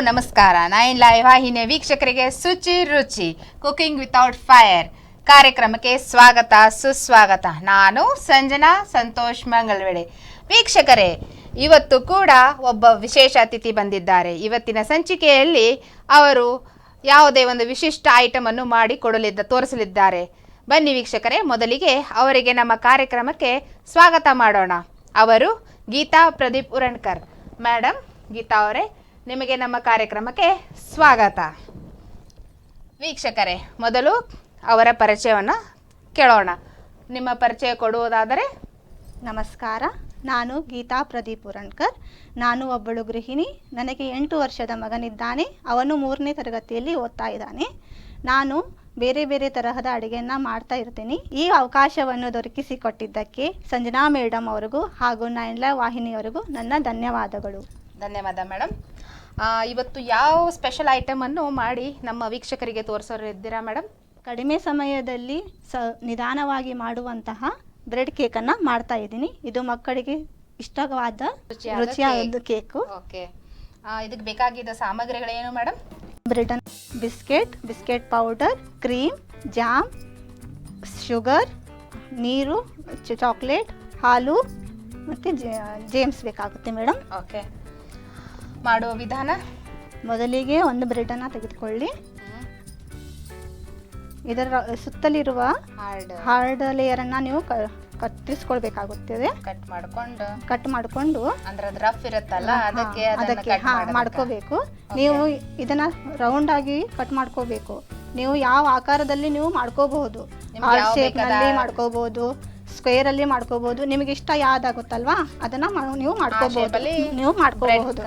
ನಮಸ್ಕಾರ. 9 ಲೈವ್ ವಾಹಿನಿಯ ವೀಕ್ಷಕರಿಗೆ ಶುಚಿ ರುಚಿ ಕುಕಿಂಗ್ ವಿತೌಟ್ ಫೈರ್ ಕಾರ್ಯಕ್ರಮಕ್ಕೆ ಸ್ವಾಗತ ಸುಸ್ವಾಗತ. ನಾನು ಸಂಜನಾ ಸಂತೋಷ್ ಮಂಗಳವೇಳೆ. ವೀಕ್ಷಕರೇ, ಇವತ್ತು ಕೂಡ ಒಬ್ಬ ವಿಶೇಷ ಅತಿಥಿ ಬಂದಿದ್ದಾರೆ. ಇವತ್ತಿನ ಸಂಚಿಕೆಯಲ್ಲಿ ಅವರು ಯಾವುದೇ ಒಂದು ವಿಶಿಷ್ಟ ಐಟಮನ್ನು ಮಾಡಿ ತೋರಿಸಲಿದ್ದಾರೆ. ಬನ್ನಿ ವೀಕ್ಷಕರೇ, ಮೊದಲಿಗೆ ಅವರಿಗೆ ನಮ್ಮ ಕಾರ್ಯಕ್ರಮಕ್ಕೆ ಸ್ವಾಗತ ಮಾಡೋಣ. ಅವರು ಗೀತಾ ಪ್ರದೀಪ್ ಉರಣ್ಕರ್. ಮೇಡಮ್ ಗೀತಾ ಅವರೇ, ನಿಮಗೆ ನಮ್ಮ ಕಾರ್ಯಕ್ರಮಕ್ಕೆ ಸ್ವಾಗತ. ವೀಕ್ಷಕರೇ, ಮೊದಲು ಅವರ ಪರಿಚಯವನ್ನು ಕೇಳೋಣ. ನಿಮ್ಮ ಪರಿಚಯ ಕೊಡುವುದಾದರೆ? ನಮಸ್ಕಾರ, ನಾನು ಗೀತಾ ಪ್ರದೀಪ್ ಉರಣ್ಕರ್. ನಾನು ಒಬ್ಬಳು ಗೃಹಿಣಿ. ನನಗೆ 8 ವರ್ಷದ ಮಗನಿದ್ದಾನೆ. ಅವನು 3ನೇ ತರಗತಿಯಲ್ಲಿ ಓದ್ತಾ ಇದ್ದಾನೆ. ನಾನು ಬೇರೆ ಬೇರೆ ತರಹದ ಅಡುಗೆಯನ್ನು ಮಾಡ್ತಾ ಇರ್ತೀನಿ. ಈ ಅವಕಾಶವನ್ನು ದೊರಕಿಸಿಕೊಟ್ಟಿದ್ದಕ್ಕೆ ಸಂಜನಾ ಮೇಡಮ್ ಅವರಿಗೂ ಹಾಗೂ 9 ಲೈವ್ ವಾಹಿನಿಯವರಿಗೂ ನನ್ನ ಧನ್ಯವಾದಗಳು. ಧನ್ಯವಾದ ಮೇಡಮ್. ಇವತ್ತು ಯಾವ ಸ್ಪೆಷಲ್ ಐಟಮನ್ನು ಮಾಡಿ ನಮ್ಮ ವೀಕ್ಷಕರಿಗೆ ತೋರಿಸೋರಿದ್ದೀರಾ ಮೇಡಮ್? ಕಡಿಮೆ ಸಮಯದಲ್ಲಿ ನಿಧಾನವಾಗಿ ಮಾಡುವಂತಹ ಬ್ರೆಡ್ ಕೇಕನ್ನು ಮಾಡ್ತಾ ಇದ್ದೀನಿ. ಇದು ಮಕ್ಕಳಿಗೆ ಇಷ್ಟವಾದ ರುಚಿಯಾದ ಕೇಕು. ಓಕೆ, ಇದಕ್ಕೆ ಬೇಕಾಗಿದ್ದ ಸಾಮಗ್ರಿಗಳೇನು madam? Bread, biscuit powder, cream, jam, sugar, ನೀರು, ಚಾಕ್ಲೇಟ್, ಹಾಲು ಮತ್ತು ಜೇಮ್ಸ್ ಬೇಕಾಗುತ್ತೆ ಮೇಡಮ್. ಓಕೆ, ಮಾಡುವ ವಿಧಾನ: ಮೊದಲಿಗೆ ಒಂದು ಬ್ರೆಡನ್ನು ತೆಗೆದುಕೊಳ್ಳಿ. ಇದರ ಸುತ್ತಲಿರುವ ಹಾರ್ಡ್ ಲೇಯರನ್ನು ನೀವು ಕತ್ತರಿಸ್ಕೊಳ್ಬೇಕಾಗುತ್ತದೆ. ಕಟ್ ಮಾಡಿಕೊಂಡು ಅಂದ್ರೆ ಅದು ರಫ್ ಇರುತ್ತಲ್ಲ, ಅದಕ್ಕೆ ಮಾಡ್ಕೋಬೇಕು. ನೀವು ಇದನ್ನ ರೌಂಡ್ ಆಗಿ ಕಟ್ ಮಾಡ್ಕೋಬೇಕು. ನೀವು ಯಾವ ಆಕಾರದಲ್ಲಿ ನೀವು ಮಾಡ್ಕೋಬಹುದು. ಹಾರ್ಟ್ ಶೇಪ್ ನಲ್ಲಿ ಮಾಡ್ಕೋಬಹುದು, ಸ್ಕ್ವೇರ್ ಅಲ್ಲಿ ಮಾಡ್ಕೋಬಹುದು. ನಿಮಗೆ ಇಷ್ಟ ಯಾವ್ದಾಗುತ್ತಲ್ವಾ ಅದನ್ನ ನೀವು ಮಾಡ್ಕೋಬಹುದು.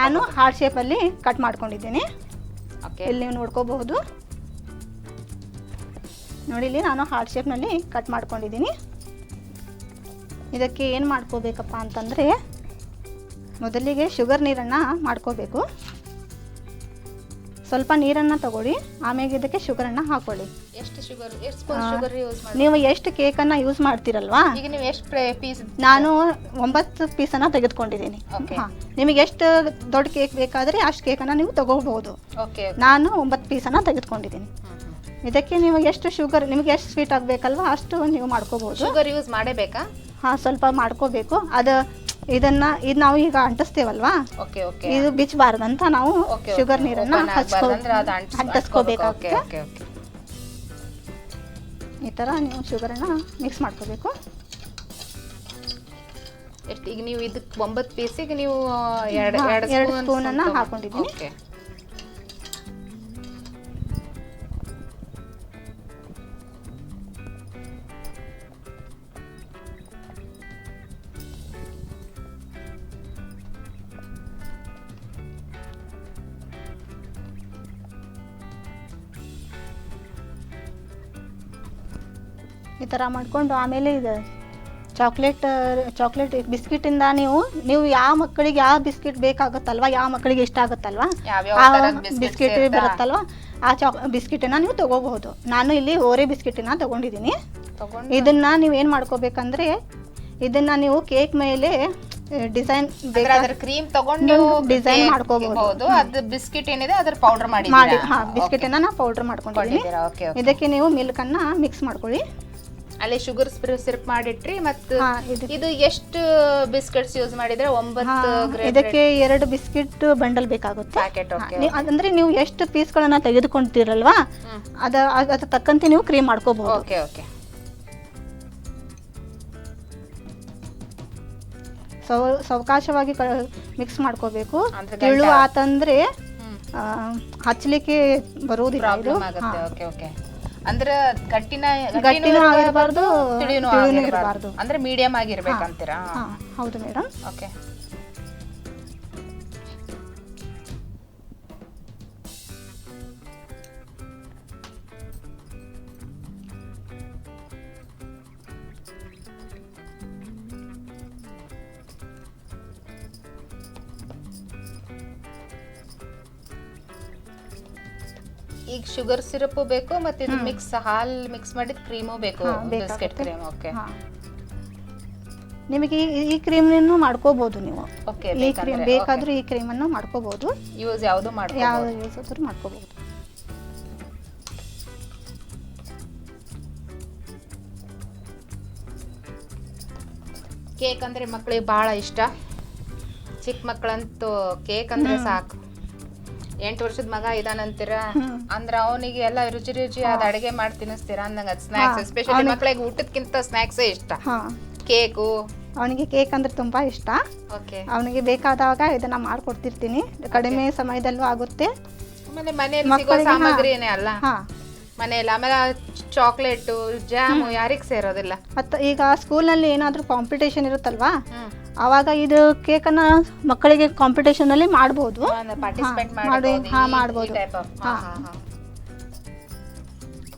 ನಾನು ಹಾರ್ಟ್ ಶೇಪ್ ಅಲ್ಲಿ ಕಟ್ ಮಾಡ್ಕೊಂಡಿದ್ದೀನಿ. ಇಲ್ಲಿ ನೀವು ನೋಡ್ಕೋಬಹುದು. ನೋಡಿ, ಇಲ್ಲಿ ನಾನು ಹಾರ್ಟ್ ಶೇಪ್ ನಲ್ಲಿ ಕಟ್ ಮಾಡ್ಕೊಂಡಿದ್ದೀನಿ. ಇದಕ್ಕೆ ಏನು ಮಾಡ್ಕೋಬೇಕಪ್ಪ ಅಂತಂದರೆ, ಮೊದಲಿಗೆ ಶುಗರ್ ನೀರನ್ನು ಮಾಡ್ಕೋಬೇಕು. ಸ್ವಲ್ಪ ನೀರನ್ನು ತಗೊಳ್ಳಿ, ಆಮೇಲೆ ಇದಕ್ಕೆ ಶುಗರನ್ನು ಹಾಕೊಳ್ಳಿ. ಎಷ್ಟು ಶುಗರ್ ಯೂಸ್ ಮಾಡಿ? ನೀವು ಎಷ್ಟು ಕೇಕನ್ನು ಯೂಸ್ ಮಾಡ್ತೀರಲ್ವಾ, ಈಗ ನೀವು ಎಷ್ಟು ಪೀಸ್? ನಾನು 9 ಪೀಸನ್ನು ತೆಗೆದುಕೊಂಡಿದ್ದೀನಿ. ನಿಮಗೆ ಎಷ್ಟು ದೊಡ್ಡ ಕೇಕ್ ಬೇಕಾದರೆ ಅಷ್ಟು ಕೇಕನ್ನು ನೀವು ತಗೋಬಹುದು. ನಾನು 9 ಪೀಸನ್ನು ತೆಗೆದುಕೊಂಡಿದ್ದೀನಿ. ಇದಕ್ಕೆ ನೀವು ಎಷ್ಟು ಶುಗರ್, ನಿಮಗೆ ಎಷ್ಟು ಸ್ವೀಟ್ ಆಗಬೇಕಲ್ವಾ ಅಷ್ಟು ನೀವು ಮಾಡ್ಕೋಬಹುದು. ಶುಗರ್ ಯೂಸ್ ಮಾಡಬೇಕಾ? ಹಾಂ, ಸ್ವಲ್ಪ ಮಾಡ್ಕೋಬೇಕು. ಇದು ನಾವು ಈಗ ಅಂಟಿಸ್ತೇವಲ್ವಾ, ಇದು ಬಿಚ್ಚಬಾರ್ದಂತ ನಾವು ಶುಗರ್ ನೀರನ್ನು ಅಂಟಿಸ್ಕೋಬೇಕಾಗುತ್ತೆ. ಈ ಥರ ನೀವು ಶುಗರನ್ನು ಮಿಕ್ಸ್ ಮಾಡ್ಕೋಬೇಕು. ಎಷ್ಟು ಈಗ ನೀವು ಇದಕ್ಕೆ 9 ಪೀಸಿಗೆ ನೀವು 2 ಸ್ಪೂನನ್ನು ಹಾಕೊಂಡಿದ್ದೀನಿ. ಈ ಥರ ಮಾಡಿಕೊಂಡು ಆಮೇಲೆ ಇದು ಚಾಕ್ಲೇಟ್ ಬಿಸ್ಕಿಟಿಂದ ನೀವು ಯಾವ ಮಕ್ಕಳಿಗೆ ಯಾವ ಬಿಸ್ಕಿಟ್ ಬೇಕಾಗುತ್ತಲ್ವ, ಯಾವ ಮಕ್ಕಳಿಗೆ ಇಷ್ಟ ಆಗುತ್ತಲ್ವ ಆ ಬಿಸ್ಕಿಟ್ ಬರುತ್ತಲ್ವ, ಆ ಬಿಸ್ಕಿಟನ್ನು ನೀವು ತಗೋಬಹುದು. ನಾನು ಇಲ್ಲಿ ಓರೆ ಬಿಸ್ಕಿಟನ್ನು ತಗೊಂಡಿದ್ದೀನಿ. ಇದನ್ನ ನೀವು ಏನು ಮಾಡ್ಕೋಬೇಕಂದ್ರೆ, ಇದನ್ನ ನೀವು ಕೇಕ್ ಮೇಲೆ ಡಿಸೈನ್ ಕ್ರೀಮ್ ತಗೊಂಡು ಡಿಸೈನ್ ಮಾಡ್ಕೋಬಹುದು. ಅದು ಬಿಸ್ಕಿಟ್ ಏನಿದೆ ಅದರ ಪೌಡರ್ ಮಾಡಿ ಬಿಸ್ಕಿಟನ್ನು ನಾವು ಪೌಡರ್ ಮಾಡ್ಕೊಂಡಿದ್ದೀನಿ. ಇದಕ್ಕೆ ನೀವು ಮಿಲ್ಕನ್ನು ಮಿಕ್ಸ್ ಮಾಡ್ಕೊಳ್ಳಿ. ಅಲ್ಲಿ ಶುಗರ್ ಸಿರಪ್ ಮಾಡಿಟ್ರಿ. ಮತ್ತು ಇದು ಎಷ್ಟು ಬಿಸ್ಕೆಟ್ಸ್ ಯೂಸ್ ಮಾಡಿದ್ರೆ? 9. ಇದಕ್ಕೆ 2 ಬಿಸ್ಕಿಟ್ ಬಂಡಲ್ ಬೇಕಾಗುತ್ತೆ. ಅಂದ್ರೆ ನೀವು ಎಷ್ಟು ಪೀಸ್ಗಳನ್ನ ತೆಗೆದುಕೊಂತೀರಲ್ವಾ ಅದ ತಕ್ಕಂತೆ ನೀವು ಕ್ರೀಮ್ ಮಾಡ್ಕೋಬಹುದು. ಸಾವಕಾಶವಾಗಿ ಮಿಕ್ಸ್ ಮಾಡ್ಕೋಬೇಕು. ತಿಳು ಆತಂದ್ರೆ ಹಚ್ಚಲಿಕ್ಕೆ ಬರುವುದಿಲ್ಲ. ಅಂದ್ರೆ ಗಟ್ಟಿನೂ ಆಗಿರಬಾರ್ದು, ತಿಳಿನೂ ಇರಬಾರ್ದು, ಅಂದ್ರೆ ಮೀಡಿಯಂ ಆಗಿರ್ಬೇಕಂತೀರಾ? ಹೌದು ಮೇಡಮ್. ಓಕೆ, ಈಗ ಶುಗರ್ ಸಿರಪ್ ಬೇಕು, ಮತ್ತೆ ಇದು ಹಾಲ್ ಮಿಕ್ಸ್ ಮಾಡಿದ ಕ್ರೀಮು ಬೇಕು, ಬಿಸ್ಕೆಟ್ ಕ್ರೀಮ್. ಓಕೆ, ನಿಮಗೆ ಈ ಕ್ರೀಮನ್ನು ಮಾಡ್ಕೋಬಹುದು ನೀವು. ಓಕೆ, ಈ ಕ್ರೀಮ್ ಬೇಕಾದ್ರೂ ಈ ಕ್ರೀಮನ್ನು ಮಾಡ್ಕೋಬಹುದು. ಯೂಸ್ ಯಾವುದು ಯಾವ ಯೂಸ್ ಆದ್ರೂ ಮಾಡ್ಕೋಬಹುದು. ಕೇಕ್ ಅಂದ್ರೆ ಮಕ್ಕಳಿಗೆ ಬಹಳ ಇಷ್ಟ. ಚಿಕ್ಕ ಮಕ್ಕಳಂತೂ ಕೇಕ್ ಅಂದ್ರೆ ಸಾಕು. 8 ವರ್ಷದ ಮಗ ಇದಾನಂತೀರ ಅಂದ್ರ ಅವನಿಗೆ ಎಲ್ಲ ರುಚಿ ಆದ ಅಡಿಗೆ ಮಾಡಿ ತಿನ್ನಿಸ್ತೀರ ಅಂದಂಗ ಸ್ನಾಕ್ಸ್, ಎಸ್ಪೆಷಲಿ ಮಕ್ಕಳಿಗೆ ಊಟಕ್ಕಿಂತ ಸ್ನಾಕ್ಸೇ ಇಷ್ಟ. ಕೇಕು, ಅವನಿಗೆ ಕೇಕ್ ಅಂದ್ರೆ ತುಂಬಾ ಇಷ್ಟ. ಓಕೆ, ಅವನಿಗೆ ಬೇಕಾದಾಗ ಇದನ್ನ ಮಾಡ್ಕೊಡ್ತಿರ್ತೀನಿ. ಕಡಿಮೆ ಸಮಯದಲ್ಲೂ ಆಗುತ್ತೆ. ಆಮೇಲೆ ಮನೆಯಲ್ಲಿ ಸಿಗೋ ಸಾಮಗ್ರಿನೇ ಅಲ್ಲ ಮನೆಯಲ್ಲಿ. ಆಮೇಲೆ ಚಾಕ್ಲೇಟ್, ಜಾಮು ಯಾರಿಗೆ ಸೇರೋದಿಲ್ಲ. ಮತ್ತು ಈಗ ಸ್ಕೂಲ್ನಲ್ಲಿ ಏನಾದರೂ ಕಾಂಪಿಟೇಷನ್ ಇರುತ್ತಲ್ವಾ, ಆವಾಗ ಇದು ಕೇಕನ್ನ ಮಕ್ಕಳಿಗೆ ಕಾಂಪಿಟೇಷನ್ ಅಲ್ಲಿ ಮಾಡ್ಬೋದು. ಮಾಡ್ಬೋದು.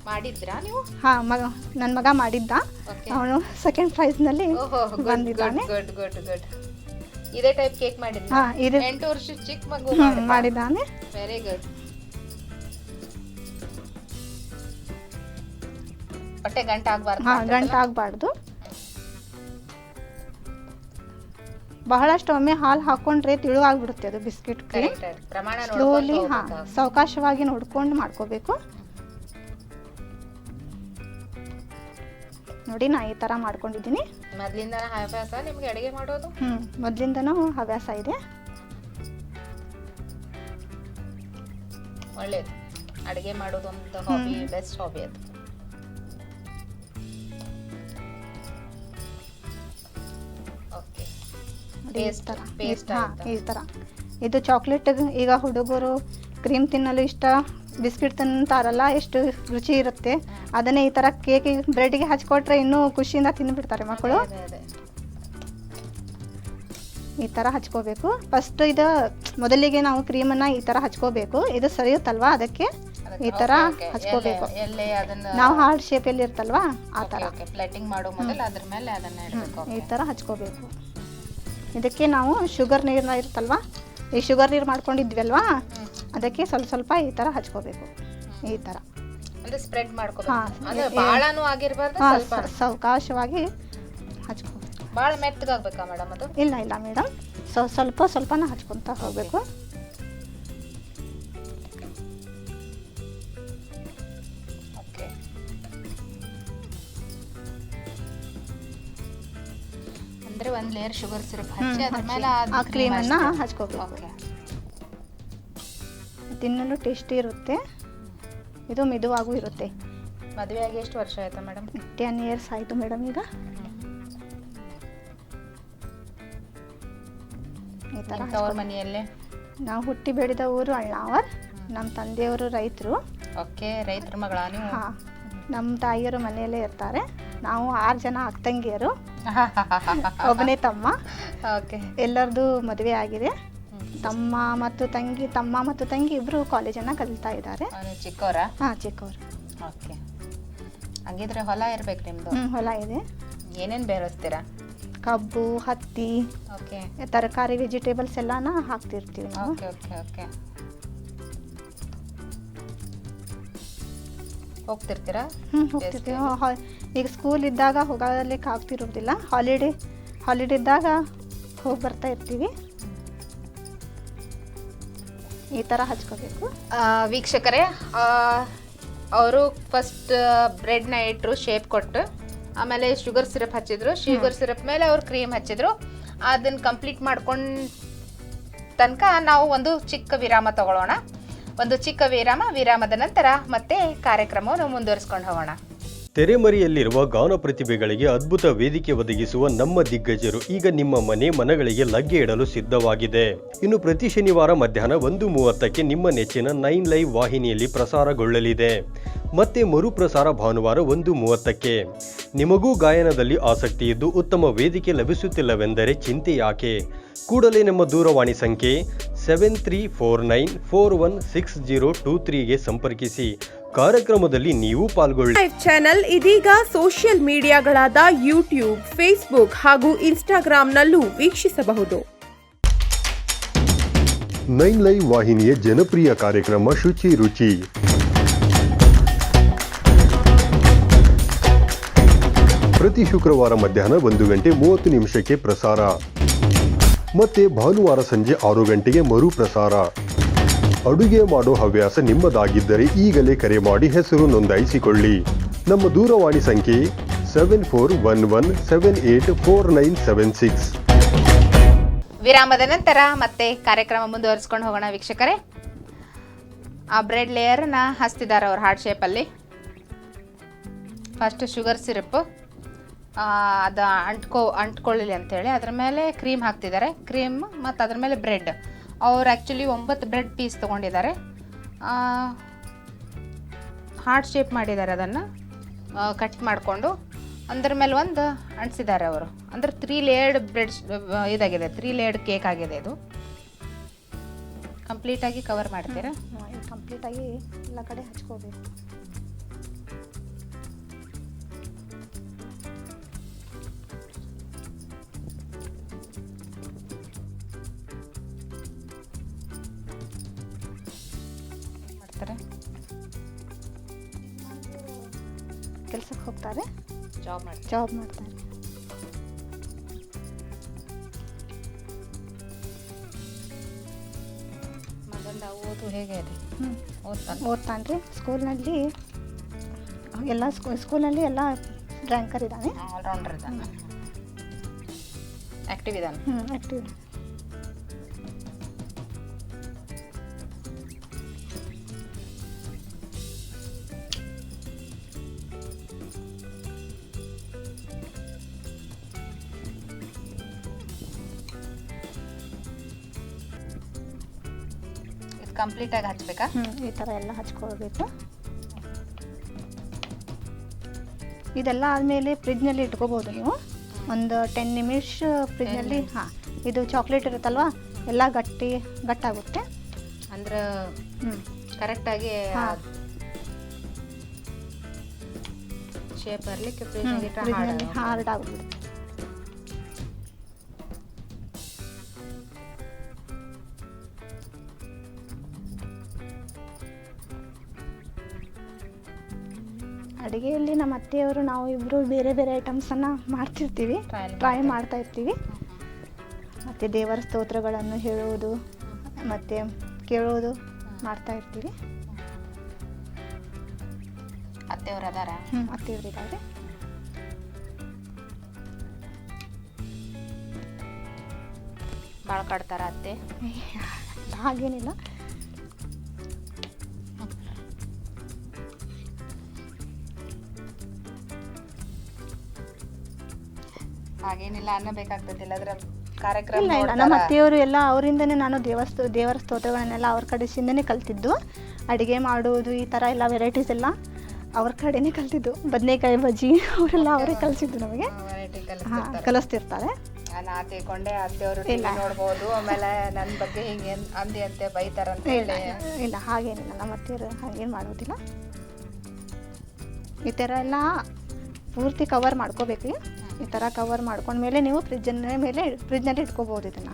ಮಾಡಿದ್ರಾ ನೀವು? ನನ್ನ ಮಗ ಮಾಡಿದ್ದ. ಅವನು ಸೆಕೆಂಡ್ ಪ್ರೈಸ್ ನಲ್ಲಿ ಬಂದಿದ್ದಾನೆ. ಇದೇ ಟೈಪ್ ಕೇಕ್ ಮಾಡಿದ್ದ. 8 ವರ್ಷ ಚಿಕ್ಕ ಮಗು ಮಾಡಿದ್ದಾನೆ. Very good. ಹೊಟ್ಟೆ ಗಂಟಾಗಬಾರ್ದು. ಬಹಳಷ್ಟು ಒಮ್ಮೆ ಹಾಲು ಹಾಕೊಂಡ್ರೆ ತಿಳುವಾಗ್ಬಿಡುತ್ತೆ ಅದು ಬಿಸ್ಕಿಟ್ ಕ್ರೀಮ್. ಸ್ಲೋಲಿ ಸಾವಕಾಶವಾಗಿ ನೋಡ್ಕೊಂಡು ಮಾಡ್ಕೋಬೇಕು. ನೋಡಿ, ನಾ ಈ ತರ ಮಾಡ್ಕೊಂಡಿದ್ದೀನಿ. ಮೊದಲಿಂದ ಹವ್ಯಾಸ ನಿಮ್ಗೆ ಅಡಿಗೆ ಮಾಡೋದು? ಮೊದಲಿಂದನೂ ಹವ್ಯಾಸ ಇದೆ. ಒಳ್ಳೇದು. ಅಡಿಗೆ ಮಾಡೋದು ಒಂದು ಹಾಬಿ, ಬೆಸ್ಟ್ ಹಾಬಿ ಅದು. ಈ ತರ ಇದು ಚಾಕ್ಲೇಟ್. ಈಗ ಹುಡುಗರು ಕ್ರೀಮ್ ತಿನ್ನಲು ಇಷ್ಟ, ಬಿಸ್ಕಿಟ್ ತಿಂತಾರಲ್ಲ, ಎಷ್ಟು ರುಚಿ ಇರುತ್ತೆ. ಅದನ್ನೇ ಈ ತರ ಕೇಕ್ ಬ್ರೆಡ್ಗೆ ಹಚ್ಕೊಟ್ರೆ ಇನ್ನೂ ಖುಷಿಯಿಂದ ತಿಂದ್ಬಿಡ್ತಾರೆ ಮಕ್ಕಳು. ಈ ತರ ಹಚ್ಕೋಬೇಕು. ಫಸ್ಟ್ ಇದು ಮೊದಲಿಗೆ ನಾವು ಕ್ರೀಮನ್ನ ಈ ತರ ಹಚ್ಕೋಬೇಕು. ಇದು ಸರಿಯುತ್ತಲ್ವಾ, ಅದಕ್ಕೆ ಈ ತರ ಹಚ್ಕೋಬೇಕು. ನಾವು ಹಾರ್ಟ್ ಶೇಪ್ ಅಲ್ಲಿ ಇರ್ತಲ್ವಾ ಆ ತರ ಈ ತರ ಹಚ್ಕೋಬೇಕು. ಇದಕ್ಕೆ ನಾವು ಶುಗರ್ ನೀರನ್ನ ಇರುತ್ತಲ್ವಾ, ಈ ಶುಗರ್ ನೀರು ಮಾಡ್ಕೊಂಡಿದ್ವಲ್ವಾ, ಅದಕ್ಕೆ ಸ್ವಲ್ಪ ಸ್ವಲ್ಪ ಈ ತರ ಹಚ್ಕೋಬೇಕು. ಈ ತರ ಸ್ಪ್ರೆಡ್ ಮಾಡ್ಕೋಬೇಕು. ಸಾವಕಾಶವಾಗಿ ಹಚ್ಕೋಬೇಕು. ಬಹಳ ಮೆತ್ತಗಾಗಬೇಕಾ ಮೇಡಮ್ ಅದು? ಇಲ್ಲ ಮೇಡಮ್, ಸ್ವಲ್ಪ ಸ್ವಲ್ಪನ ಹಚ್ಕೊಂತ ಹೋಗ್ಬೇಕು. ಅಂದ್ರೆ ಒಂದು ಲೇಯರ್ ಶುಗರ್ ಸಿರಪ್ ಹಚ್ಚಿ ಅದರ ಮೇಲೆ ಆ ಕ್ರೀಮ್ ಅನ್ನ ಹಚ್ಕೋಬೇಕು. ತಿನ್ನಲು ಟೇಸ್ಟಿ ಇರುತ್ತೆ. ಇದು ಮೆದುವಾಗೂ ಇರುತ್ತೆ. ಮದುವೆ ಆಗಿ ಎಷ್ಟು ವರ್ಷ ಆಯ್ತಾ ಮೇಡಮ್? 10 years ಆಯ್ತು ಮೇಡಮ್. ಈಗ ಈ ತರ ತವರ ಮನೆಯಲ್ಲೇ ನಾವು ಹುಟ್ಟಿ ಬೆಳೆದ ಊರು ಅಳ್ನಾವರ್. ನಮ್ಮ ತಂದೆಯವರು ರೈತರು. ಓಕೆ, ರೈತರ ಮಗಳ ನೀವು? ನಮ್ಮ ತಾಯಿಯವರು ಮನೆಯಲ್ಲೇ ಇರ್ತಾರೆ. ನಾವು 6 ಜನ ಅಕ್ಕಂಗಿಯರು, ಒಬ್ಬನೇ ತಮ್ಮ. ಎಲ್ಲರದು ಮದುವೆ ಆಗಿದೆ. ತಮ್ಮ ಮತ್ತು ತಂಗಿ ಇಬ್ರು ಕಾಲೇಜನ್ನ ಕಲಿತಾ ಇದ್ದಾರೆ. ಚಿಕ್ಕವರ? ಚಿಕ್ಕವರು. ಓಕೆ, ಹಂಗಿದ್ರೆ ಹೊಲ ಇರ್ಬೇಕು ನಿಮ್ದು? ಹೊಲ ಇದೆ. ಏನೇನು ಬೆಳೆಸ್ತೀರಾ? ಕಬ್ಬು, ಹತ್ತಿ, ತರಕಾರಿ, ವೆಜಿಟೇಬಲ್ಸ್ ಎಲ್ಲಾನ ಹಾಕ್ತಿರ್ತೀವಿ ನಾವು. ಹೋಗ್ತಿರ್ತೀರಾ? ಹೋಗ್ತಿರ್ತೀವಿ. ಈಗ ಸ್ಕೂಲ್ ಇದ್ದಾಗ ಹೋಗೋದಕ್ಕೆ ಆಗ್ತಿರೋದಿಲ್ಲ. ಹಾಲಿಡೇ ಇದ್ದಾಗ ಹೋಗಿ ಬರ್ತಾ ಇರ್ತೀವಿ. ಈ ಥರ ಹಚ್ಕೋಬೇಕು. ವೀಕ್ಷಕರೇ, ಅವರು ಫಸ್ಟ್ ಬ್ರೆಡ್ನ ಇಟ್ಟರು, ಶೇಪ್ ಕೊಟ್ಟು, ಆಮೇಲೆ ಶುಗರ್ ಸಿರಪ್ ಹಚ್ಚಿದ್ರು. ಶುಗರ್ ಸಿರಪ್ ಮೇಲೆ ಅವ್ರು ಕ್ರೀಮ್ ಹಚ್ಚಿದ್ರು. ಅದನ್ನು ಕಂಪ್ಲೀಟ್ ಮಾಡ್ಕೊಂಡು ತನಕ ನಾವು ಒಂದು ಚಿಕ್ಕ ವಿರಾಮ ತಗೊಳ್ಳೋಣ. ವಿರಾಮದ ನಂತರ ಮತ್ತೆ ಕಾರ್ಯಕ್ರಮವನ್ನು ಮುಂದುವರಿಸ್ಕೊಂಡು ಹೋಗೋಣ. ತೆರೆಮರೆಯಲ್ಲಿರುವ ಗಾನ ಪ್ರತಿಭೆಗಳಿಗೆ ಅದ್ಭುತ ವೇದಿಕೆ ಒದಗಿಸುವ ನಮ್ಮ ದಿಗ್ಗಜರು ಈಗ ನಿಮ್ಮ ಮನೆಗಳಿಗೆ ಲಗ್ಗೆ ಇಡಲು ಸಿದ್ಧವಾಗಿದೆ. ಇನ್ನು ಪ್ರತಿ ಶನಿವಾರ ಮಧ್ಯಾಹ್ನ 1:30ಕ್ಕೆ ನಿಮ್ಮ ನೆಚ್ಚಿನ 9 ಲೈವ್ ವಾಹಿನಿಯಲ್ಲಿ ಪ್ರಸಾರಗೊಳ್ಳಲಿದೆ. ಮತ್ತೆ ಮರುಪ್ರಸಾರ ಭಾನುವಾರ 1:30ಕ್ಕೆ. ನಿಮಗೂ ಗಾಯನದಲ್ಲಿ ಆಸಕ್ತಿ ಇದ್ದು ಉತ್ತಮ ವೇದಿಕೆ ಲಭಿಸುತ್ತಿಲ್ಲವೆಂದರೆ ಚಿಂತೆ ಯಾಕೆ? ಕೂಡಲೇ ನಮ್ಮ ದೂರವಾಣಿ ಸಂಖ್ಯೆ 7349416023ಗೆ ಸಂಪರ್ಕಿಸಿ. ಕಾರ್ಯಕ್ರಮದಲ್ಲಿ ನೀವು ಪಾಲ್ಗೊಳ್ಳಿ. ಚಾನೆಲ್ ಇದೀಗ ಸೋಷಿಯಲ್ ಮೀಡಿಯಾಗಳಾದ ಯೂಟ್ಯೂಬ್, ಫೇಸ್ಬುಕ್ ಹಾಗೂ ಇನ್ಸ್ಟಾಗ್ರಾಂನಲ್ಲೂ ವೀಕ್ಷಿಸಬಹುದು. 9 ಲೈವ್ ವಾಹಿನಿಯ ಜನಪ್ರಿಯ ಕಾರ್ಯಕ್ರಮ ಶುಚಿ ರುಚಿ. ಪ್ರತಿ ಶುಕ್ರವಾರ ಮಧ್ಯಾಹ್ನ 1:30 ಪ್ರಸಾರ. ಮತ್ತೆ ಭಾನುವಾರ ಸಂಜೆ 6 ಗಂಟೆಗೆ ಮರು ಪ್ರಸಾರ. ಅಡುಗೆ ಮಾಡೋ ಹವ್ಯಾಸ ನಿಮ್ಮದಾಗಿದ್ದರೆ ಈಗಲೇ ಕರೆ ಮಾಡಿ ಹೆಸರು ನೋಂದಾಯಿಸಿಕೊಳ್ಳಿ. ನಮ್ಮ ದೂರವಾಣಿ ಸಂಖ್ಯೆ 7411784976. ವಿರಾಮದ ನಂತರ ಮತ್ತೆ ಕಾರ್ಯಕ್ರಮ ಮುಂದುವರಿಸ್ಕೊಂಡು ಹೋಗೋಣ ವೀಕ್ಷಕರೇ. ಆ ಬ್ರೆಡ್ ಲೇಯರ್ನ ಹಚ್ತಿದ್ದಾರೆ ಅವ್ರು ಹಾರ್ಟ್ ಶೇಪಲ್ಲಿ. ಫಸ್ಟ್ ಶುಗರ್ ಸಿರಪ್ ಅದು ಅಂಟ್ಕೊಳ್ಳಿ ಅಂತೇಳಿ ಅದ್ರ ಮೇಲೆ ಕ್ರೀಮ್ ಹಾಕ್ತಿದ್ದಾರೆ. ಕ್ರೀಮ್ ಮತ್ತು ಅದ್ರ ಮೇಲೆ ಬ್ರೆಡ್. ಅವ್ರು ಆ್ಯಕ್ಚುಲಿ 9 ಬ್ರೆಡ್ ಪೀಸ್ ತೊಗೊಂಡಿದ್ದಾರೆ. ಹಾರ್ಟ್ ಶೇಪ್ ಮಾಡಿದ್ದಾರೆ. ಅದನ್ನು ಕಟ್ ಮಾಡಿಕೊಂಡು ಅದ್ರ ಮೇಲೆ ಒಂದು ಅಂಟಿಸಿದ್ದಾರೆ ಅವರು. ಅಂದರೆ 3 ಲೇಯರ್ಡ್ ಬ್ರೆಡ್ ಇದಾಗಿದೆ, 3 ಲೇಯರ್ಡ್ ಕೇಕ್ ಆಗಿದೆ. ಇದು ಕಂಪ್ಲೀಟಾಗಿ ಕವರ್ ಮಾಡ್ತೀರಾ? ಕಂಪ್ಲೀಟಾಗಿ ಎಲ್ಲ ಕಡೆ ಹಚ್ಕೋಬೇಕು. ಮಾಡ್ತಾರೆ, ಕೆಲಸಕ್ಕೆ ಹೋಗ್ತಾರೆ, ಜಾಬ್ ಮಾಡ್ತಾರೆ. ಓದು ಹೇಗೆ ಇದೆ? ಓದ್ತಾನ್ರಿ. ಸ್ಕೂಲ್ನಲ್ಲಿ ಎಲ್ಲ ಸ್ಕೂಲ್ನಲ್ಲಿ ಎಲ್ಲ ರ್ಯಾಂಕರ್ ಇದ್ದಾನೆ, ಆಲ್ರೌಂಡರ್ ಇದ್ದಾನೆ, ಆ್ಯಕ್ಟಿವ್ ಇದ್ದಾನೆ. ಆ್ಯಕ್ಟಿವ್. ಕಂಪ್ಲೀಟಾಗಿ ಹಚ್ಬೇಕಾ? ಈ ಥರ ಎಲ್ಲ ಹಚ್ಕೊಳ್ಬೇಕು. ಇದೆಲ್ಲ ಆದಮೇಲೆ ಫ್ರಿಜ್ನಲ್ಲಿ ಇಟ್ಕೋಬೋದು ನೀವು. ಒಂದು 10 ನಿಮಿಷ ಫ್ರಿಜ್ನಲ್ಲಿ. ಇದು ಚಾಕ್ಲೇಟ್ ಇರುತ್ತಲ್ವಾ, ಎಲ್ಲ ಗಟ್ಟಾಗುತ್ತೆ. ಅಂದ್ರೆ ಕರೆಕ್ಟಾಗಿ ಶೇಪ್ ಬರಲಿಕ್ಕೆ ಫ್ರಿಜ್ನಲ್ಲಿ ಹಾರ್ಡ್ ಆಗ್ಬಿಡುತ್ತೆ. ಅಡುಗೆಯಲ್ಲಿ ನಮ್ಮ ಅತ್ತೆಯವರು ನಾವು ಇಬ್ಬರು ಬೇರೆ ಬೇರೆ ಐಟಮ್ಸನ್ನು ಮಾಡ್ತಿರ್ತೀವಿ, ಟ್ರೈ ಮಾಡ್ತಾ ಇರ್ತೀವಿ. ಮತ್ತು ದೇವರ ಸ್ತೋತ್ರಗಳನ್ನು ಹೇಳೋದು ಮತ್ತು ಕೇಳೋದು ಮಾಡ್ತಾ ಇರ್ತೀವಿ. ಅತ್ತೆಯವರು ಅದಾರ? ಅತ್ತೆಯವರು ಇದ್ದಾರೆ. ಭಾಳ ಕಾಡ್ತಾರ ಅತ್ತೆ? ಹಾಗೇನಿಲ್ಲ. ಹಾಗೇನಿಲ್ಲ ಅನ್ನಬೇಕಾಗ್ತದಿಲ್ಲ. ಅದರ ಕಾರ್ಯಕ್ರಮ ಇಲ್ಲ, ನಮ್ಮ ಅತ್ತೆಯವರು ಎಲ್ಲ ಅವರಿಂದನೇ ನಾನು ದೇವರ ಸ್ತೋತ್ರಗಳನ್ನೆಲ್ಲ ಅವ್ರ ಕಡೆಯಿಂದನೇ ಕಲ್ತಿದ್ದು. ಅಡುಗೆ ಮಾಡೋದು ಈ ಥರ ಎಲ್ಲ ವೆರೈಟೀಸ್ ಎಲ್ಲ ಅವ್ರ ಕಡೆನೇ ಕಲ್ತಿದ್ದು. ಬದನೆಕಾಯಿ ಬಜ್ಜಿ ಅವರೆಲ್ಲ ಅವರೇ ಕಲಿಸಿದ್ದು ನಮಗೆ, ಕಲಿಸ್ತಿರ್ತಾರೆ. ನಾ ತಿಳ್ಕೊಂಡೆ ಅತ್ತೆಯವರು ನೋಡ್ಬೋದು, ಆಮೇಲೆ ನನ್ನ ಬಗ್ಗೆ ಹಿಂಗೆ ಅಂದಿ ಅಂತೆ ಬೈತಾರಂತ ಹೇಳಿ. ಇಲ್ಲ, ಹಾಗೇನಿಲ್ಲ. ನಮ್ಮ ಅತ್ತೆಯವರು ಹಾಗೇನು ಮಾಡೋದಿಲ್ಲ. ಈ ಥರ ಎಲ್ಲ ಪೂರ್ತಿ ಕವರ್ ಮಾಡ್ಕೋಬೇಕು. ಈ ಥರ ಕವರ್ ಮಾಡ್ಕೊಂಡ್ಮೇಲೆ ನೀವು ಫ್ರಿಜ್ನಲ್ಲಿ ಇಟ್ಕೋಬೋದು ಇದನ್ನು.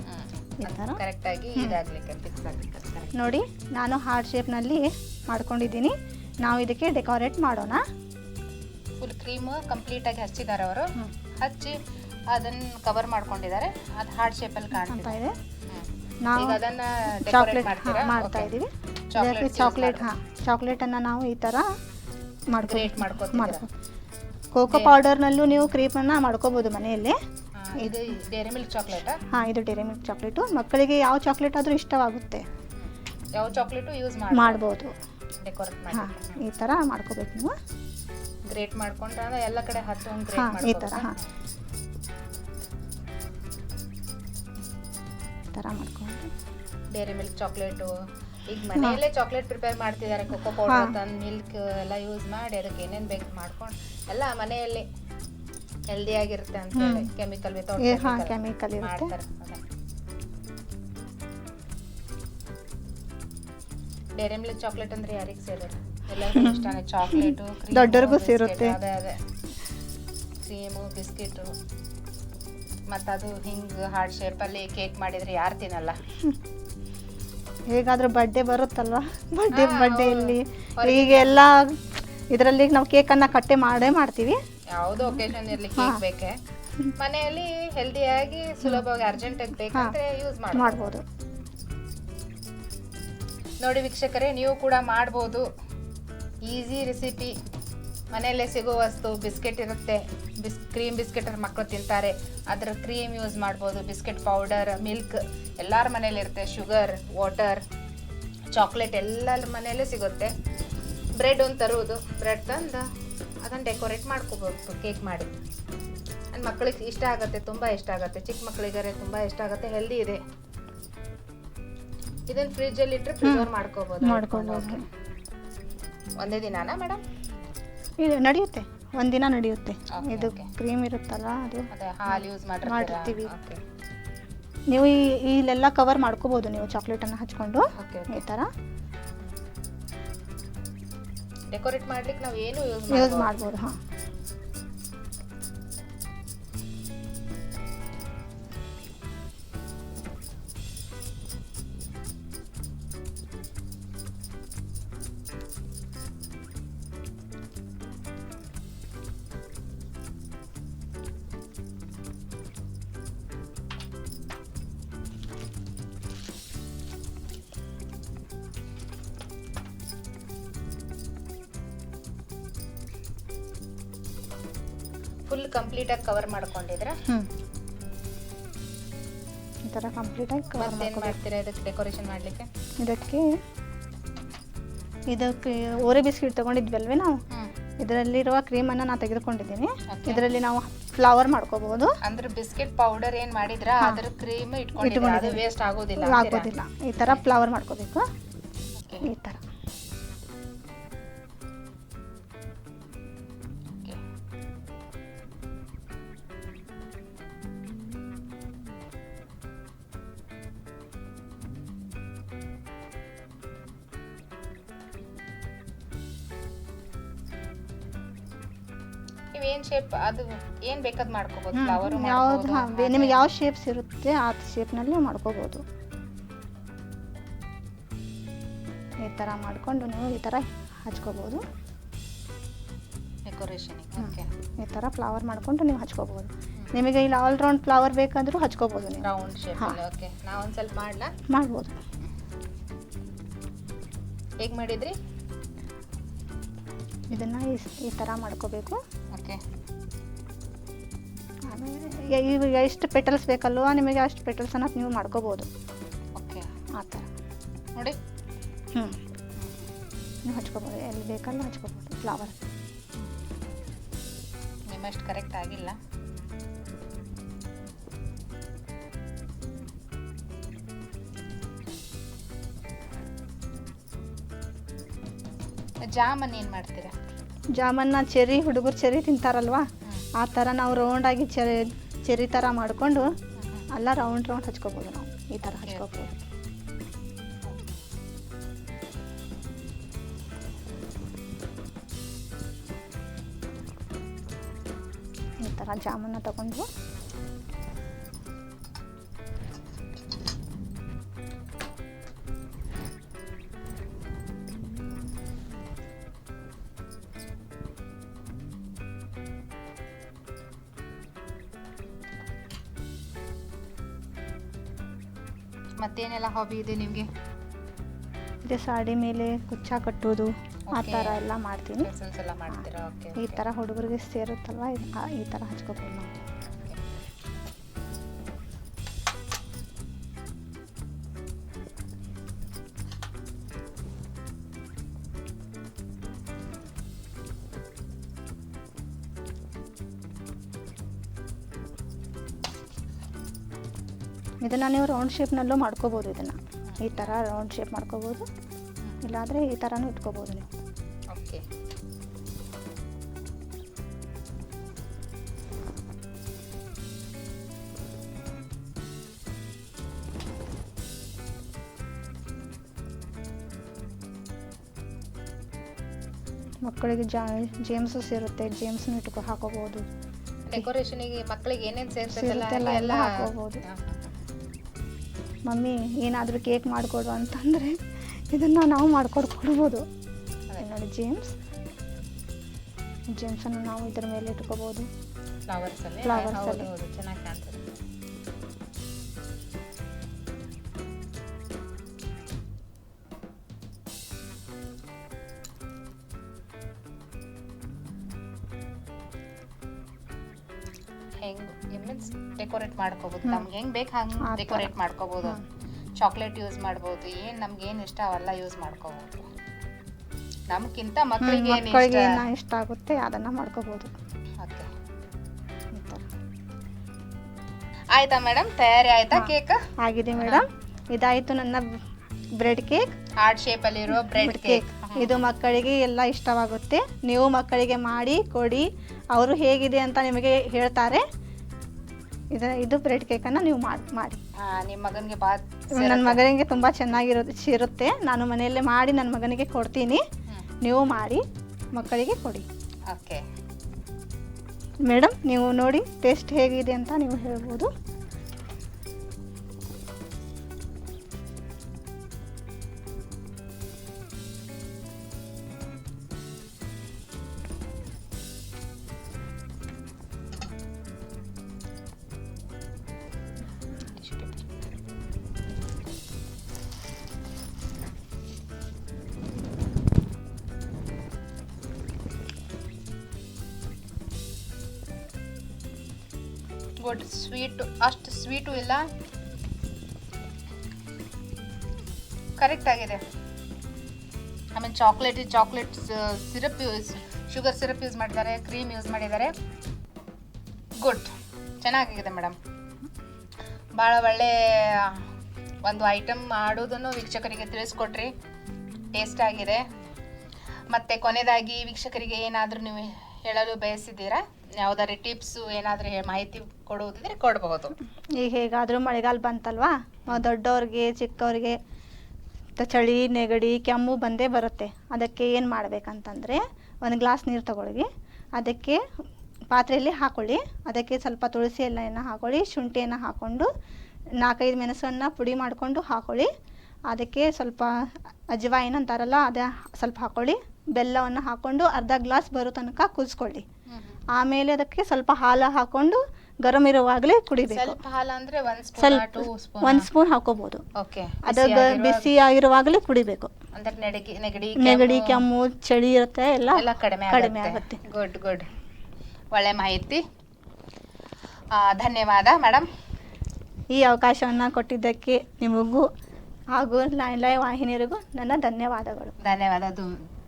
ಈ ಥರ ಕರೆಕ್ಟಾಗಿ ಇದಾಗಲಿಕ್ಕೆ ಫಿಕ್ಸ್ ಆಗಲಿಕ್ಕೆ. ನೋಡಿ, ನಾನು ಹಾರ್ಟ್ ಶೇಪ್ನಲ್ಲಿ ಮಾಡ್ಕೊಂಡಿದ್ದೀನಿ. ನಾವು ಇದಕ್ಕೆ ಡೆಕೋರೇಟ್ ಮಾಡೋಣ. ಫುಲ್ ಕ್ರೀಮ್ ಕಂಪ್ಲೀಟಾಗಿ ಹಚ್ಚಿದ್ದಾರೆ ಅವರು. ಹಚ್ಚಿ ಅದನ್ನು ಕವರ್ ಮಾಡ್ಕೊಂಡಿದ್ದಾರೆ. ಅದು ಹಾರ್ಟ್ ಶೇಪಲ್ಲಿ ಕಾಣ್ತಾ ಇದೆ. ನಾವು ಅದನ್ನು ಚಾಕ್ಲೇಟ್ ಮಾಡ್ತಾ ಇದ್ದೀವಿ. ಚಾಕ್ಲೇಟನ್ನು ನಾವು ಈ ಥರ ಮಾಡ್ಕೊ ಕೋಕೋ ಪೌಡರ್ನಲ್ಲೂ ನೀವು ಕ್ರೀಮನ್ನು ಮಾಡ್ಕೋಬೋದು ಮನೆಯಲ್ಲೇ. ಇದು ಡೈರಿ ಮಿಲ್ಕ್ ಚಾಕ್ಲೇಟ್. ಇದು ಡೈರಿ ಮಿಲ್ಕ್ ಚಾಕ್ಲೇಟು. ಮಕ್ಕಳಿಗೆ ಯಾವ ಚಾಕ್ಲೇಟ್ ಆದರೂ ಇಷ್ಟವಾಗುತ್ತೆ, ಯಾವ ಚಾಕ್ಲೇಟು ಯೂಸ್ ಮಾಡ್ಬೋದು. ಡೆಕೋರೇಟ್ ಮಾಡಿ ಈ ಥರ ಮಾಡ್ಕೋಬೇಕು ನೀವು. ಗ್ರೇಟ್ ಮಾಡ್ಕೊಂಡ್ರೆ ಎಲ್ಲ ಕಡೆ ಹತ್ತು ಈ ಥರ ಮಾಡ್ಕೊಂಡು ಡೈರಿ ಮಿಲ್ಕ್ ಚಾಕ್ಲೇಟು. ಈಗ ಮನೆಯಲ್ಲೇ ಚಾಕ್ಲೇಟ್ ಪ್ರಿಪೇರ್ ಮಾಡ್ತಿದ್ದಾರೆ. ಕೊಕೋ ಪೌಡರ್ ತಂದು ಮಿಲ್ಕ್ ಎಲ್ಲ ಯೂಸ್ ಮಾಡಿ ಅದಕ್ಕೆ ಏನೇನು ಬೇಕು ಮಾಡ್ಕೊಂಡು ಎಲ್ಲ ಮನೆಯಲ್ಲಿ ಹೆಲ್ದಿ ಆಗಿರುತ್ತೆ ಅಂತ ಹೇಳಿ ಕೆಮಿಕಲ್ ವಿತೌಟ್ ಕೆಮಿಕಲ್ ಇರುತ್ತೆ. ಡೈರಿ ಮಿಲ್ಕ್ ಚಾಕ್ಲೇಟ್ ಅಂದ್ರೆ ಯಾರಿಗೆ ಸೇರೋದು? ಎಲ್ಲರಿಗೂ ಇಷ್ಟನೇ. ಚಾಕ್ಲೇಟು ದೊಡ್ಡರಿಗೂ ಸೇರುತ್ತೆ. ಅದೇ ಕ್ರೀಮು ಬಿಸ್ಕಿಟು ಮತ್ತು ಅದು ಹಿಂಗೆ ಹಾರ್ಟ್ ಶೇಪಲ್ಲಿ ಕೇಕ್ ಮಾಡಿದರೆ ಯಾರು ತಿನ್ನಲ್ಲ? ಹೇಗಾದ್ರೂ ಬರ್ಡೇ ಬರುತ್ತಲ್ವಾ, ಬರ್ಡೇಯಲ್ಲಿ ಈಗ ಎಲ್ಲ ಇದರಲ್ಲಿ ನಾವು ಕೇಕನ್ನು ಕಟ್ಟೆ ಮಾಡೇ ಮಾಡ್ತೀವಿ. ಯಾವುದೋ ಒಕೇಶನ್ ಇರ್ಲಿ ಕೇಕ್ ಬೇಕೆ, ಮನೆಯಲ್ಲಿ ಹೆಲ್ದಿಯಾಗಿ ಸುಲಭವಾಗಿ ಅರ್ಜೆಂಟ್ ಬೇಕಂದ್ರೆ ಯೂಸ್ ಮಾಡ್ಬೋದು. ನೋಡಿ ವೀಕ್ಷಕರೇ, ನೀವು ಕೂಡ ಮಾಡ್ಬೋದು. ಈಸಿ ರೆಸಿಪಿ, ಮನೆಯಲ್ಲೇ ಸಿಗೋ ವಸ್ತು. ಬಿಸ್ಕೆಟ್ ಇರುತ್ತೆ, ಕ್ರೀಮ್ ಬಿಸ್ಕೆಟ್ ಮಕ್ಕಳು ತಿಂತಾರೆ, ಅದರ ಕ್ರೀಮ್ ಯೂಸ್ ಮಾಡ್ಬೋದು. ಬಿಸ್ಕೆಟ್ ಪೌಡರ್, ಮಿಲ್ಕ್ ಎಲ್ಲರ ಮನೇಲಿ ಇರುತ್ತೆ. ಶುಗರ್, ವಾಟರ್, ಚಾಕ್ಲೇಟ್ ಎಲ್ಲ ಮನೆಯಲ್ಲೇ ಸಿಗುತ್ತೆ. ಬ್ರೆಡ್ ಒಂದು ತರುವುದು, ಬ್ರೆಡ್ ತಂದು ಅದನ್ನು ಡೆಕೋರೇಟ್ ಮಾಡ್ಕೋಬೇಕು ಕೇಕ್ ಮಾಡಿ. ನನ್ನ ಮಕ್ಕಳಿಗೆ ಇಷ್ಟ ಆಗುತ್ತೆ, ತುಂಬ ಇಷ್ಟ ಆಗುತ್ತೆ. ಚಿಕ್ಕ ಮಕ್ಕಳಿಗಾರೆ ತುಂಬ ಇಷ್ಟ ಆಗುತ್ತೆ, ಹೆಲ್ದಿ ಇದೆ. ಇದನ್ನ ಫ್ರಿಜ್ಜಲ್ಲಿ ಇಟ್ಟರೆ ಪ್ರಿಸರ್ವ್ ಮಾಡ್ಕೋಬೋದು. ಒಂದೇ ದಿನಾನಾ ಮೇಡಮ್? ಇದು ನಡೆಯುತ್ತೆ, ಒಂದಿನ ನಡೆಯುತ್ತೆ. ಇದು ಕ್ರೀಮ್ ಇರುತ್ತಲ್ಲ, ಅದು ಅದೇ ಹಾಲು ಯೂಸ್ ಮಾಡಿರ್ತೀವಿ. ನೀವು ಇಲ್ಲೆಲ್ಲ ಕವರ್ ಮಾಡ್ಕೋಬೋದು ನೀವು ಚಾಕ್ಲೇಟನ್ನು ಹಚ್ಕೊಂಡು ಈ ಥರ ಡೆಕೋರೇಟ್ ಮಾಡ್ಲಿಕ್ಕೆ ನಾವು ಏನು ಯೂಸ್ ಮಾಡ್ಬೋದು. ಹಾಂ, ಫುಲ್ ಕಂಪ್ಲೀಟ್ ಆಗಿ ಕವರ್ ಮಾಡ್ಕೊಂಡಿದ್ರೆ ಈ ಥರ ಕಂಪ್ಲೀಟ್ ಆಗಿ ಕವರ್ ಏನು ಮಾಡ್ತೀರಾ ಇದಕ್ಕೆ ಡೆಕೋರೇಷನ್ ಮಾಡಲಿಕ್ಕೆ? ಇದಕ್ಕೆ ಓರೆ ಬಿಸ್ಕಿಟ್ ತೊಗೊಂಡಿದ್ವಲ್ವೇ ನಾವು, ಇದರಲ್ಲಿರುವ ಕ್ರೀಮನ್ನು ನಾನು ತೆಗೆದುಕೊಂಡಿದ್ದೀನಿ. ಇದರಲ್ಲಿ ನಾವು ಫ್ಲವರ್ ಮಾಡ್ಕೋಬಹುದು. ಅಂದ್ರೆ ಬಿಸ್ಕೆಟ್ ಪೌಡರ್ ಏನು ಮಾಡಿದ್ರ ಅದರ ಕ್ರೀಮ್ ಇಟ್ಕೊಂಡಿದ್ದೀರಾ, ಅದು ವೇಸ್ಟ್ ಆಗೋದಿಲ್ಲ? ಆಗೋದಿಲ್ಲ. ಈ ಥರ ಫ್ಲವರ್ ಮಾಡ್ಕೋಬೇಕು, ಈ ಥರ. ಏನ್ ಶೇಪ್ ಅದು ಏನ್ ಬೇಕಾದ್ ಮಾಡ್ಕೋಬಹುದು. ಫ್ಲವರ್ ಯಾವ್ದು ನಿಮಗೆ ಯಾವ ಶೇಪ್ಸ್ ಇರುತ್ತೆ ಆ ಶೇಪ್ನಲ್ಲಿ ಮಾಡ್ಕೋಬಹುದು. ಈ ಥರ ಮಾಡಿಕೊಂಡು ನೀವು ಈ ಥರ ಹಚ್ಕೋಬಹುದು. ಡೆಕೋರೇಷನ್ ಈ ಥರ ಫ್ಲವರ್ ಮಾಡಿಕೊಂಡು ನೀವು ಹಚ್ಕೋಬಹುದು. ನಿಮಗೆ ಇಲ್ಲಿ ಆಲ್ ರೌಂಡ್ ಫ್ಲವರ್ ಬೇಕಾದರೂ ಹಚ್ಕೋಬಹುದು ನೀವು ರೌಂಡ್ ಶೇಪ್. ಓಕೆ, ನಾ ಒಂದು ಸ್ವಲ್ಪ ಮಾಡ್ಬೋದು. ಹೇಗೆ ಮಾಡಿದ್ರಿ? ಇದನ್ನು ಈ ಥರ ಮಾಡ್ಕೋಬೇಕು. ಓಕೆ, ಆಮೇಲೆ ಈಗ ಎಷ್ಟು ಪೆಟಲ್ಸ್ ಬೇಕಲ್ವ ನಿಮಗೆ ಅಷ್ಟು ಪೆಟಲ್ಸನ್ನು ನೀವು ಮಾಡ್ಕೋಬೋದು. ಓಕೆ, ಆ ಥರ ನೋಡಿ. ನೀವು ಹಚ್ಕೋಬೋದು, ಎಲ್ಲಿ ಬೇಕಲ್ಲ ಹಚ್ಕೋಬೋದು ಫ್ಲವರ್. ನಿಮ್ಮಷ್ಟು ಕರೆಕ್ಟ್ ಆಗಿಲ್ಲ. ಜಾಮನ್ ಏನು ಮಾಡ್ತೀರಾ? ಜಾಮನ್ನ ಹುಡುಗರು ಚೆರಿ ತಿಂತಾರಲ್ವಾ, ಆ ಥರ ನಾವು ರೌಂಡಾಗಿ ಚೆರಿ ಥರ ಮಾಡಿಕೊಂಡು ಎಲ್ಲ ರೌಂಡ್ ಹಚ್ಕೋಬೋದು. ನಾವು ಈ ಥರ ಹಚ್ಕೋಬೋದು. ಈ ಥರ ಜಾಮನ್ನ ತಗೊಂಡು ಮತ್ತೇನೆಲ್ಲ ಹಾಬಿ ಇದೆ ನಿಮಗೆ? ಇದೆ ಸಾಡಿ ಮೇಲೆ ಕುಚ್ಚ ಕಟ್ಟೋದು, ಆ ಥರ ಎಲ್ಲ ಮಾಡ್ತೀನಿ. ಎಲ್ಲ ಮಾಡ್ತೀರಾ? ಓಕೆ, ಈ ಥರ ಹುಡುಗರಿಗೆ ಸೇರುತ್ತಲ್ವ, ಈ ಥರ ಹಚ್ಕೋಬೋದು ನಾವು. ಇದನ್ನು ನೀವು ರೌಂಡ್ ಶೇಪ್ನಲ್ಲೂ ಮಾಡ್ಕೋಬೋದು. ಇದನ್ನು ಈ ಥರ ರೌಂಡ್ ಶೇಪ್ ಮಾಡ್ಕೋಬೋದು, ಇಲ್ಲಾಂದರೆ ಈ ಥರನೂ ಇಟ್ಕೋಬೋದು ನೀವು. ಓಕೆ, ಮಕ್ಕಳಿಗೆ ಜೇಮ್ಸು ಸೇರುತ್ತೆ, ಜೇಮ್ಸ್ನು ಹಾಕೋಬೋದು. ಡೆಕೋರೇಷನಿಗೆ ಮಕ್ಕಳಿಗೆ ಏನೇನು ಸೇರುತ್ತೆಲ್ಲ ಎಲ್ಲ ಹಾಕೋಬೋದು. ಮಮ್ಮಿ ಏನಾದರೂ ಕೇಕ್ ಮಾಡಿಕೊಡು ಅಂತಂದರೆ ಇದನ್ನು ನಾವು ಕೊಡ್ಬೋದು. ನೋಡಿ ಜೇಮ್ಸ್ ಜೇಮ್ಸನ್ನು ನಾವು ಇದ್ರ ಮೇಲೆ ಇಟ್ಕೋಬಹುದು. ಫ್ಲವರ್ಸ್ ಅಲ್ಲಿ Flowers ಹೌದು ಅಲ್ಲಿ. ಹೌದು ಚೆನ್ನಾಗಿ ಕಾಣ್ತದೆ. ಹೆಂಗ್ ಮೀನ್ಸ್ ಡೆಕೋರೇಟ್ ಮಾಡ್ಕೋಬಹುದು, ನಮ್ಗೆ ಹೆಂಗ್ ಬೇಕು ಹಂಗೆ ಆ ಥರ. ಡೆಕೋರೇಟ್ ಮಾಡ್ಕೋಬಹುದು. ಚಾಕ್ಲೇಟ್ ಯೂಸ್ ಮಾಡ್ಬೋದು, ಏನ್ ನಮ್ಗೆ ಏನ್ ಇಷ್ಟ ಅವೆಲ್ಲ ಯೂಸ್ ಮಾಡ್ಕೋಬಹುದು. ನಮ್ಗಿಂತ ಮಕ್ಕಳಿಗೆ ಏನ್ ಇಷ್ಟ. ಮಕ್ಕಳಿಗೆ ಏನು ಇಷ್ಟ ಆಗುತ್ತೆ ಅದನ್ನ ಮಾಡ್ಕೋಬಹುದು. Okay. ಈ ಥರ ಆಯ್ತಾ ಮೇಡಮ್, ತಯಾರಿ ಆಯ್ತಾ ಕೇಕ್? ಆಗಿದೆ ಮೇಡಮ್. ಇದಾಯಿತು ನನ್ನ ಬ್ರೆಡ್ ಕೇಕ್. ಹಾರ್ಟ್ ಶೇಪ್ ಅಲ್ಲಿ ಇರೋ ಬ್ರೆಡ್ ಕೇಕ್. ಇದು ಮಕ್ಕಳಿಗೆ ಎಲ್ಲ ಇಷ್ಟವಾಗುತ್ತೆ. ನೀವು ಮಕ್ಕಳಿಗೆ ಮಾಡಿ ಕೊಡಿ, ಅವರು ಹೇಗಿದೆ ಅಂತ ನಿಮಗೆ ಹೇಳ್ತಾರೆ. ಇದು ಬ್ರೆಡ್ ಕೇಕನ್ನು ನೀವು ಮಾಡಿ. ನಿಮ್ಮ ಮಗನಿಗೆ ಬಾತ್ ನನ್ನ ಮಗನಿಗೆ ತುಂಬ ಸೇರುತ್ತೆ. ನಾನು ಮನೆಯಲ್ಲೇ ಮಾಡಿ ನನ್ನ ಮಗನಿಗೆ ಕೊಡ್ತೀನಿ. ನೀವು ಮಾಡಿ ಮಕ್ಕಳಿಗೆ ಕೊಡಿ. ಓಕೆ ಮೇಡಮ್, ನೀವು ನೋಡಿ ಟೇಸ್ಟ್ ಹೇಗಿದೆ ಅಂತ ನೀವು ಹೇಳ್ಬೋದು. ಗುಡ್. ಸ್ವೀಟ್ ಅಷ್ಟು ಸ್ವೀಟು ಇಲ್ಲ, ಕರೆಕ್ಟ್ ಆಗಿದೆ. ಆಮೇಲೆ chocolate syrup sugar syrup use ಮಾಡಿದ್ದಾರೆ, ಕ್ರೀಮ್ ಯೂಸ್ ಮಾಡಿದ್ದಾರೆ. ಗುಡ್, ಚೆನ್ನಾಗಿದೆ ಮೇಡಮ್. ಭಾಳ ಒಳ್ಳೆ ಒಂದು ಐಟಮ್ ಮಾಡೋದನ್ನು ವೀಕ್ಷಕರಿಗೆ ತಿಳಿಸ್ಕೊಟ್ರಿ. ಟೇಸ್ಟ್ ಆಗಿದೆ. ಮತ್ತು ಕೊನೆಯದಾಗಿ ವೀಕ್ಷಕರಿಗೆ ಏನಾದರೂ ನೀವು ಹೇಳಲು ಬಯಸಿದ್ದೀರಾ? ಯಾವುದಾದ್ರು ಟಿಪ್ಸು ಏನಾದರೂ ಮಾಹಿತಿ ಕೊಡುವುದಿದ್ರೆ ಕೊಡಬಹುದು. ಈಗ ಹೇಗಾದರೂ ಮಳೆಗಾಲ ಬಂತಲ್ವಾ, ದೊಡ್ಡವ್ರಿಗೆ ಚಿಕ್ಕವ್ರಿಗೆ ಚಳಿ ನೆಗಡಿ ಕೆಮ್ಮು ಬಂದೇ ಬರುತ್ತೆ. ಅದಕ್ಕೆ ಏನು ಮಾಡಬೇಕಂತಂದರೆ, ಒಂದು ಗ್ಲಾಸ್ ನೀರು ತಗೊಳ್ಳಿ, ಅದಕ್ಕೆ ಪಾತ್ರೆಯಲ್ಲಿ ಹಾಕೊಳ್ಳಿ, ಅದಕ್ಕೆ ಸ್ವಲ್ಪ ತುಳಸಿ ಎಲೆಯನ್ನು ಹಾಕೊಳ್ಳಿ, ಶುಂಠಿಯನ್ನು ಹಾಕ್ಕೊಂಡು 4-5 ಮೆಣಸನ್ನು ಪುಡಿ ಮಾಡಿಕೊಂಡು ಹಾಕೊಳ್ಳಿ. ಅದಕ್ಕೆ ಸ್ವಲ್ಪ ಅಜ್ವಾಯಿನ್ ಅಂತಾರಲ್ಲ, ಅದು ಸ್ವಲ್ಪ ಹಾಕೊಳ್ಳಿ. ಬೆಲ್ಲವನ್ನು ಹಾಕ್ಕೊಂಡು ಅರ್ಧ ಗ್ಲಾಸ್ ಬರೋ ತನಕ ಕುದಿಸ್ಕೊಳ್ಳಿ. ಆಮೇಲೆ ಅದಕ್ಕೆ ಸ್ವಲ್ಪ ಹಾಲು ಹಾಕ್ಕೊಂಡು ಗರಂ ಇರುವಾಗಲೇ ಕುಡಿಬೇಕು. ಸ್ವಲ್ಪ ಹಾಲು ಅಂದರೆ ಸ್ವಲ್ಪ 1 ಸ್ಪೂನ್ ಹಾಕೋಬಹುದು. ಓಕೆ. ಅದು ಬಿಸಿ ಆಗಿರುವಾಗಲೇ ಕುಡಿಬೇಕು. ಅಂದ್ರೆ ನೆಗಡಿ ಕೆಮ್ಮು ಚಳಿ ಇರುತ್ತೆ ಎಲ್ಲ ಕಡಿಮೆ ಆಗುತ್ತೆ. ಗುಡ್. ಒಳ್ಳೆ ಮಾಹಿತಿ. ಧನ್ಯವಾದ ಮೇಡಮ್. ಈ ಅವಕಾಶವನ್ನು ಕೊಟ್ಟಿದ್ದಕ್ಕೆ ನಿಮಗೂ ಹಾಗೂ ಲೈವ್ ವಾಹಿನಿಯರಿಗೂ ನನ್ನ ಧನ್ಯವಾದಗಳು. ಧನ್ಯವಾದ,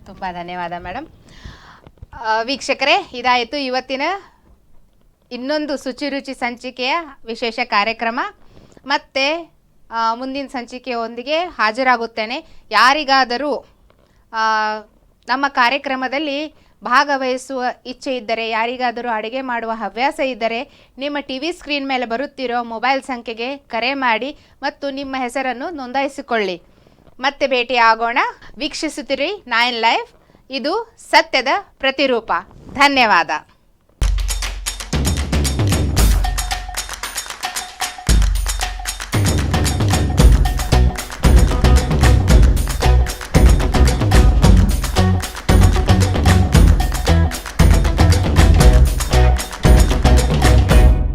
ತುಂಬ ಧನ್ಯವಾದ ಮೇಡಮ್. ವೀಕ್ಷಕರೇ, ಇದಾಯಿತು ಇವತ್ತಿನ ಇನ್ನೊಂದು ಶುಚಿರುಚಿ ಸಂಚಿಕೆಯ ವಿಶೇಷ ಕಾರ್ಯಕ್ರಮ. ಮತ್ತೆ ಮುಂದಿನ ಸಂಚಿಕೆಯೊಂದಿಗೆ ಹಾಜರಾಗುತ್ತೇನೆ. ಯಾರಿಗಾದರೂ ನಮ್ಮ ಕಾರ್ಯಕ್ರಮದಲ್ಲಿ ಭಾಗವಹಿಸುವ ಇಚ್ಛೆ ಇದ್ದರೆ, ಯಾರಿಗಾದರೂ ಅಡುಗೆ ಮಾಡುವ ಹವ್ಯಾಸ ಇದ್ದರೆ, ನಿಮ್ಮ ಟಿವಿ ಸ್ಕ್ರೀನ್ ಮೇಲೆ ಬರುತ್ತಿರೋ ಮೊಬೈಲ್ ಸಂಖ್ಯೆಗೆ ಕರೆ ಮಾಡಿ ಮತ್ತು ನಿಮ್ಮ ಹೆಸರನ್ನು ನೋಂದಾಯಿಸಿಕೊಳ್ಳಿ. ಮತ್ತೆ ಭೇಟಿಯಾಗೋಣ. ವೀಕ್ಷಿಸುತ್ತಿರಿ 9 ಲೈವ್. ಇದು ಸತ್ಯದ ಪ್ರತಿರೂಪ. ಧನ್ಯವಾದ.